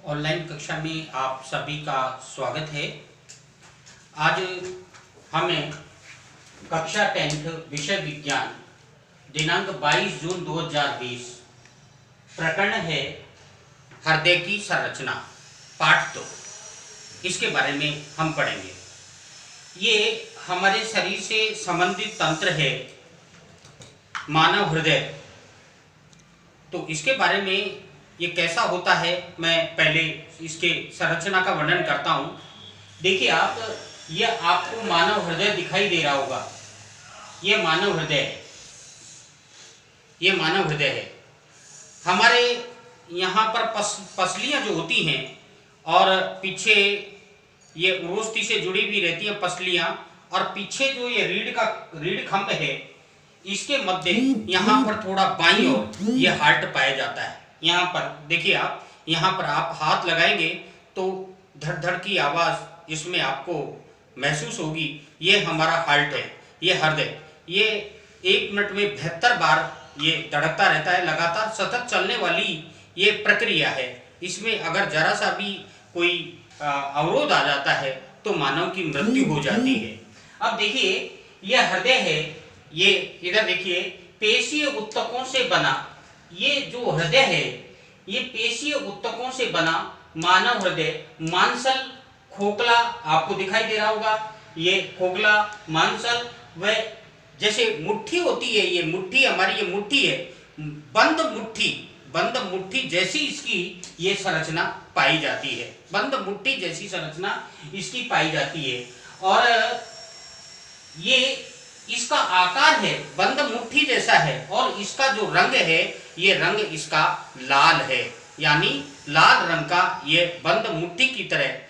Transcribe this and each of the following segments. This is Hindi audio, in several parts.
ऑनलाइन कक्षा में आप सभी का स्वागत है। आज हमें कक्षा 10th विषय विज्ञान दिनांक 22 जून 2020 प्रकरण है हृदय की संरचना पाठ 2, इसके बारे में हम पढ़ेंगे। ये हमारे शरीर से संबंधित तंत्र है मानव हृदय। तो इसके बारे में ये कैसा होता है, मैं पहले इसके संरचना का वर्णन करता हूँ। देखिए आप, ये आपको मानव हृदय दिखाई दे रहा होगा। ये मानव हृदय है, ये मानव हृदय है। हमारे यहाँ पर पसलियाँ जो होती हैं और पीछे ये उरोस्थि से जुड़ी भी रहती हैं पसलियाँ, और पीछे जो ये रीढ़ खंभ है, इसके मध्य यहाँ पर थोड़ा बाईं ओर ये हार्ट पाया जाता है। यहाँ पर देखिए आप, यहाँ पर आप हाथ लगाएंगे तो धड़ धड़ की आवाज़ इसमें आपको महसूस होगी। ये हमारा हार्ट है, ये हृदय। ये 1 मिनट में 72 बार ये धड़कता रहता है, लगातार सतत चलने वाली ये प्रक्रिया है। इसमें अगर जरा सा भी कोई अवरोध आ जाता है तो मानव की मृत्यु हो जाती है। अब देखिए, यह हृदय है, ये इधर देखिए, पेशीय ऊतकों से बना ये जो हृदय है, ये पेशीय ऊतकों से बना मानव हृदय मांसल खोखला आपको दिखाई दे रहा होगा। ये खोखला मांसल, वह जैसे मुट्ठी होती है, ये मुट्ठी हमारी, ये मुट्ठी है, बंद मुट्ठी जैसी इसकी ये संरचना पाई जाती है। बंद मुट्ठी जैसी संरचना इसकी पाई जाती है। और ये इसका आकार है बंद मुट्ठी जैसा है, और इसका जो रंग है, ये रंग इसका लाल है, यानी लाल रंग का ये बंद मुट्ठी की तरह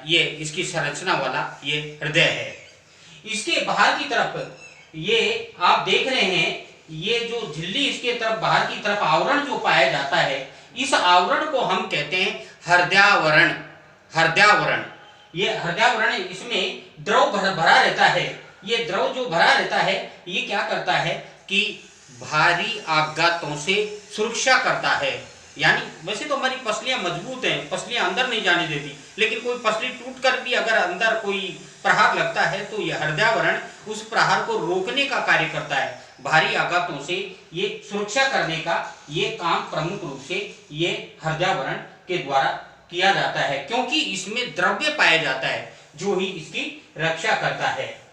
ये इसकी संरचना वाला ये हृदय है। इसके बाहर की तरफ ये आप देख रहे हैं, ये जो झिल्ली इसके तरफ बाहर की तरफ आवरण जो पाया जाता है, इस आवरण को हम कहते हैं हृदयावरण। हृदयावरण, ये हृदयावरण, इसमें द्रव भरा रहता है। ये द्रव जो भरा रहता है, ये क्या करता है कि भारी आघातों से सुरक्षा करता है। यानी वैसे तो हमारी पसलियां मजबूत हैं, पसलियां अंदर नहीं जाने देती, लेकिन कोई पसली टूट कर भी अगर अंदर कोई प्रहार लगता है तो यह हृदयावरण उस प्रहार को रोकने का कार्य करता है। भारी आघातों से ये सुरक्षा करने का ये काम प्रमुख रूप से ये हृदयावरण के द्वारा किया जाता है, क्योंकि इसमें द्रव्य पाया जाता है जो ही इसकी रक्षा करता है।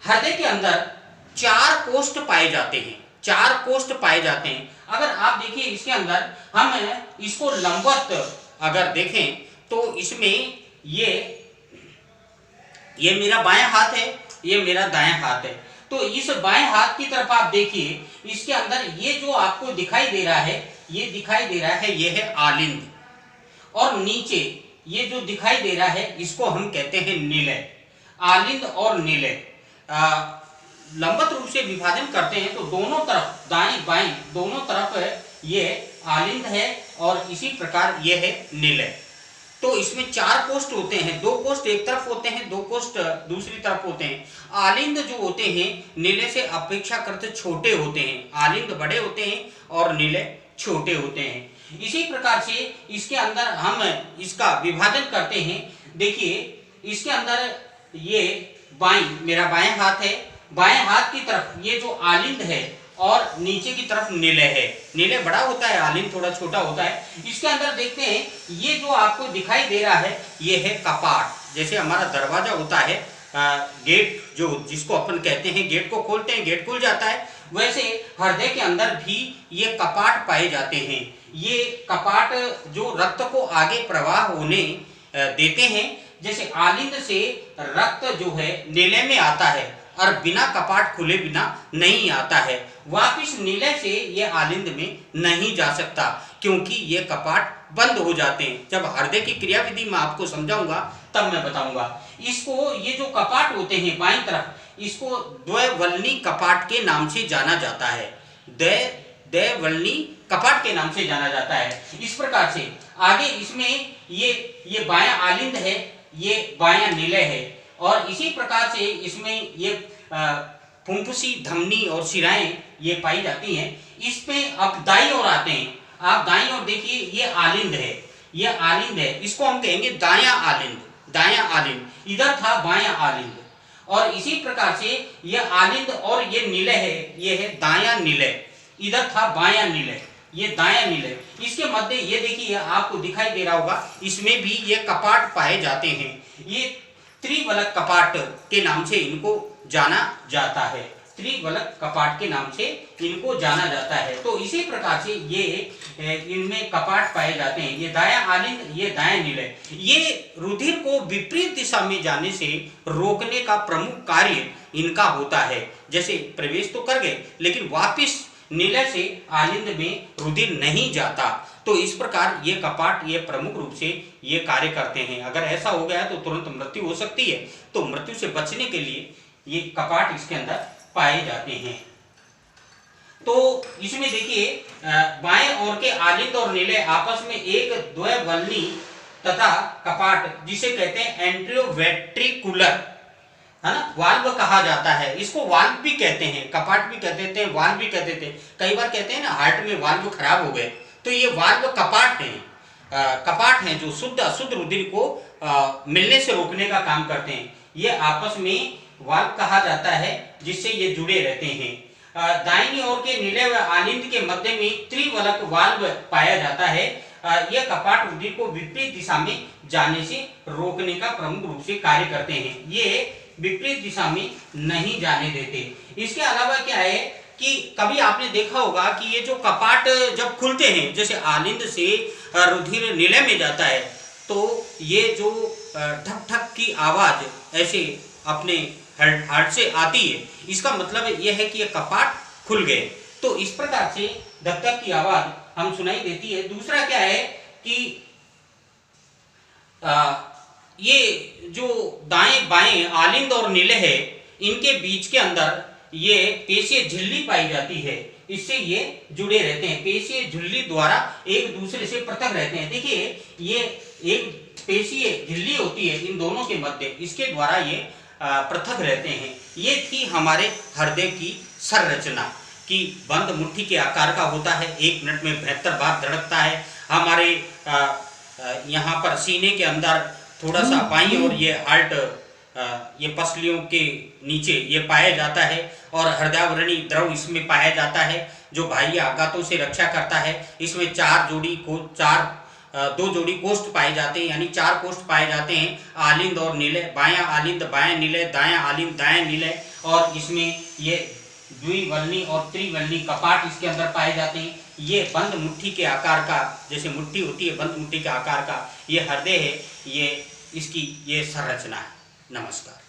हृदय के अंदर 4 कोष्ठ पाए जाते हैं, 4 कोष्ठ पाए जाते हैं। अगर आप देखिए, इसके अंदर हम इसको लंबवत अगर देखें तो इसमें ये मेरा बायां हाथ है, ये मेरा दायां हाथ है। तो इस बाएं हाथ की तरफ आप देखिए, इसके अंदर ये जो आपको दिखाई दे रहा है, ये दिखाई दे रहा है, ये है आलिंद। और नीचे ये जो दिखाई दे रहा है, इसको हम कहते हैं निलय। आलिंद और निलय लंबवत रूप से विभाजन करते हैं तो दोनों तरफ, दाएं बाएं दोनों तरफ ये आलिंद है, और इसी प्रकार ये है निलय। तो इसमें 4 कोष्ठ होते हैं, 2 कोष्ठ एक तरफ होते हैं, 2 कोष्ठ दूसरी तरफ होते हैं। आलिंद जो होते हैं निलय से अपेक्षाकृत छोटे होते हैं। आलिंद बड़े होते हैं और निलय छोटे होते हैं। इसी प्रकार से इसके अंदर हम इसका विभाजन करते हैं। देखिए, इसके अंदर ये मेरा बाएं हाथ है, बाएं हाथ की तरफ ये जो आलिंद है, और नीचे की तरफ निलय है। निलय बड़ा होता है, आलिंद थोड़ा छोटा होता है। इसके अंदर देखते हैं, ये जो आपको दिखाई दे रहा है, ये है कपाट। जैसे हमारा दरवाजा होता है, गेट जो जिसको अपन कहते हैं, गेट को खोलते हैं, गेट खुल जाता है, वैसे हृदय के अंदर भी ये कपाट पाए जाते हैं। ये कपाट जो रक्त को आगे प्रवाह होने देते हैं। जैसे आलिंद से रक्त जो है निलय में आता है, और बिना कपाट खुले बिना नहीं आता है। वापिस निलय से ये आलिंद में नहीं जा सकता, क्योंकि ये कपाट बंद हो जाते हैं। जब हृदय की क्रियाविधि में आपको समझाऊंगा तब मैं बताऊंगा। इसको, ये जो कपाट होते हैं बाईं तरफ, इसको द्वैवल्नी कपाट के नाम से जाना जाता है। द्वैवल्नी कपाट के नाम से जाना जाता है। इस प्रकार से आगे इसमें ये बायां आलिंद है, ये बायां निलय है, और इसी प्रकार से इसमें ये फुंफुसी, धमनी और शिराएं ये पाई जाती हैं। इसमें अब दाईं ओर आते हैं। आप दाईं ओर देखिए, ये आलिंद है, ये आलिंद है, इसको हम कहेंगे दायां आलिंद। दायां आलिंद, इधर था बायां आलिंद। और इसी प्रकार से ये आलिंद और ये निलय है, ये है दायां निलय। इधर था बायां निलय, ये दायां निलय। इसके मध्य ये देखिए आपको दिखाई दे रहा होगा, इसमें भी ये कपाट पाए जाते हैं। ये त्रिवलक कपाट के नाम से इनको जाना जाता है। त्रिवलक कपाट के नाम से इनको जाना जाता है। तो इसी प्रकार से ये इनमें कपाट पाए जाते हैं। ये दायां आलिंद, ये दायां निलय। ये रुधिर को विपरीत दिशा में जाने से रोकने का प्रमुख कार्य इनका होता है। जैसे प्रवेश तो कर गए, लेकिन वापिस निलय से आलिंद में रुधिर नहीं जाता। तो इस प्रकार ये कपाट ये प्रमुख रूप से ये कार्य करते हैं। अगर ऐसा हो गया तो तुरंत मृत्यु हो सकती है। तो मृत्यु से बचने के लिए ये कपाट इसके अंदर पाए जाते हैं। तो इसमें देखिए बाएं ओर के आलिंद और निलय आपस में एक द्वैवल्ली तथा कपाट, जिसे कहते हैं एंट्रियोवेंट्रिकुलर, है ना, वाल्व कहा जाता है। इसको वाल्व भी कहते हैं, कपाट भी कहते थे, वाल्व भी कहते थे। कई बार कहते हैं ना हार्ट में वाल्व खराब हो गए, तो ये वाल्व कपाट हैं। कपाट हैं जो शुद्ध अशुद्ध रुधिर को मिलने से रोकने का काम करते हैं। ये आपस में वाल्व कहा जाता है, जिससे ये जुड़े रहते हैं। दाहिनी ओर के निलय व आलिंद के मध्य में त्रिवलक वाल्व पाया जाता है। यह कपाट रुधिर को विपरीत दिशा में जाने से रोकने का प्रमुख रूप से कार्य करते हैं। ये विपरीत दिशा में नहीं जाने देते। इसके अलावा क्या है कि कभी आपने देखा होगा कि ये जो कपाट जब खुलते हैं, जैसे आलिंद से रुधिर निलय में जाता है, तो ये जो ठक ठक की आवाज ऐसे अपने हार्ट से आती है, इसका मतलब यह है कि ये कपाट खुल गए। तो इस प्रकार से धक धक की आवाज हम सुनाई देती है। दूसरा क्या है कि ये जो दाएं बाएं आलिंद और निलय है, इनके बीच के अंदर ये पेशीय झिल्ली पाई जाती है। इससे ये जुड़े रहते हैं, पेशीय झिल्ली द्वारा एक दूसरे से पृथक रहते हैं। देखिए ये एक पेशीय झिल्ली होती है इन दोनों के मध्य, इसके द्वारा ये पृथक रहते हैं। ये थी हमारे हृदय की संरचना कि बंद मुट्ठी के आकार का होता है, 1 मिनट में 72 बार धड़कता है। हमारे यहाँ पर सीने के अंदर थोड़ा सा बाईं और ये हार्ट ये पसलियों के नीचे ये पाया जाता है, और हृदयावरणी द्रव इसमें पाया जाता है जो बाह्य आघातों से रक्षा करता है। इसमें 2 जोड़ी कोष्ठ पाए जाते हैं, यानी 4 कोष्ठ पाए जाते हैं। आलिंद और निलय, बायां आलिंद बायां निलय, दायां आलिंद दायां निलय, और इसमें ये द्विवल्ली और त्रिवल्ली कपाट इसके अंदर पाए जाते हैं। ये बंद मुट्ठी के आकार का, जैसे मुट्ठी होती है बंद मुट्ठी के आकार का, ये हृदय है, ये इसकी ये संरचना है। नमस्कार।